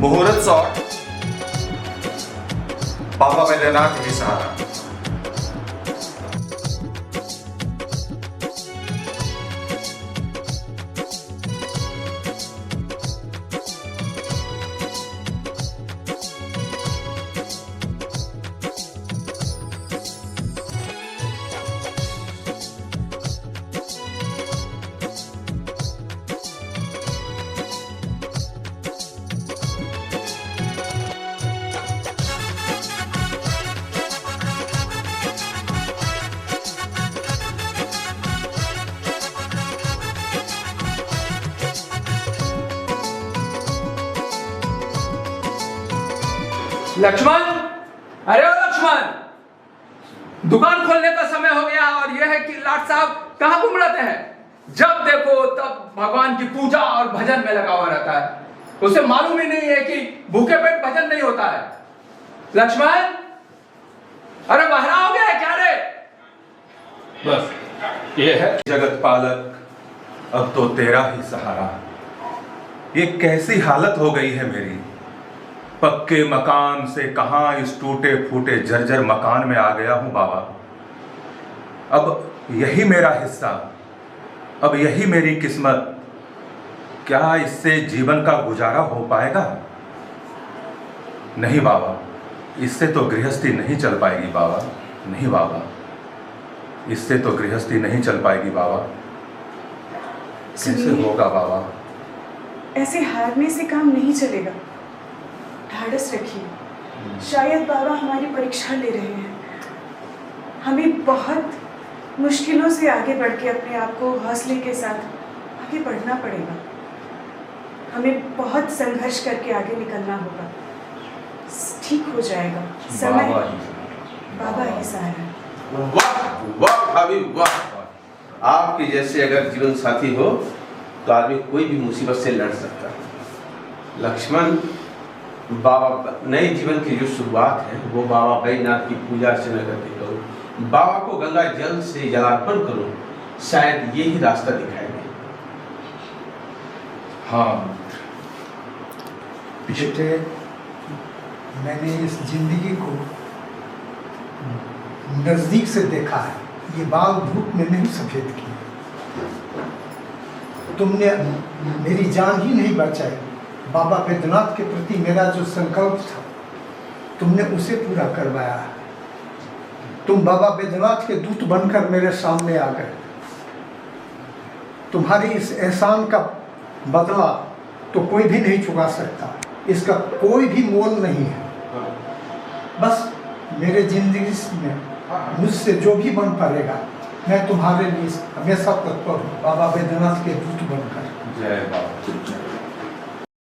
मुहूर्त शॉट, बाबा बैद्यनाथ ही सहारा। लक्ष्मण, अरे ओ लक्ष्मण, दुकान खोलने का समय हो गया और यह है कि लाट साहब कहाँ घूम रहते हैं? जब देखो तब भगवान की पूजा और भजन में लगा हुआ रहता है। उसे मालूम ही नहीं है कि भूखे पेट भजन नहीं होता है। लक्ष्मण, अरे बहरा हो गया है क्या रे? बस ये है जगत पालक, अब तो तेरा ही सहारा। ये कैसी हालत हो गई है मेरी, पक्के मकान से कहां इस टूटे फूटे जर्जर मकान में आ गया हूं बाबा। अब यही मेरा हिस्सा, अब यही मेरी किस्मत। क्या इससे जीवन का गुजारा हो पाएगा? नहीं बाबा, इससे तो गृहस्थी नहीं चल पाएगी बाबा। नहीं बाबा, इससे तो गृहस्थी नहीं चल पाएगी बाबा। कैसे होगा बाबा? ऐसे हारने से काम नहीं चलेगा। ढाढ़स रखिए, शायद बाबा हमारी परीक्षा ले रहे हैं। हमें बहुत मुश्किलों से आगे बढ़ के अपने आप को हौसले के साथ आगे बढ़ना पड़ेगा। हमें बहुत संघर्ष करके आगे निकलना होगा। ठीक हो जाएगा, समय बाबा ही सहारा। वाह वाह भाभी वाह, आपके जैसे अगर जीवन साथी हो तो आदमी कोई भी मुसीबत से लड़ सकता है। लक्ष्मण, बाबा नए जीवन की जो शुरुआत है वो बाबा बैद्यनाथ की पूजा अर्चना करके करो। बाबा को गंगा जल से जलार्पण करो, शायद ये ही रास्ता दिखाएंगे। हाँ बेटे, मैंने इस जिंदगी को नजदीक से देखा है। ये बाल धूप में नहीं सफेद की। तुमने मेरी जान ही नहीं बचाई। बाबा बैद्यनाथ के प्रति मेरा जो संकल्प था तुमने उसे पूरा करवाया है। तुम बाबा बैद्यनाथ के दूत बनकर मेरे सामने आ गए। तुम्हारी इस एहसान का बदला तो कोई भी नहीं चुका सकता। इसका कोई भी मोल नहीं है। बस मेरे जिंदगी में मुझसे जो भी बन पड़ेगा मैं तुम्हारे लिए हमेशा तत्पर हूँ, बाबा बैद्यनाथ के दूत बनकर। जय बाबा।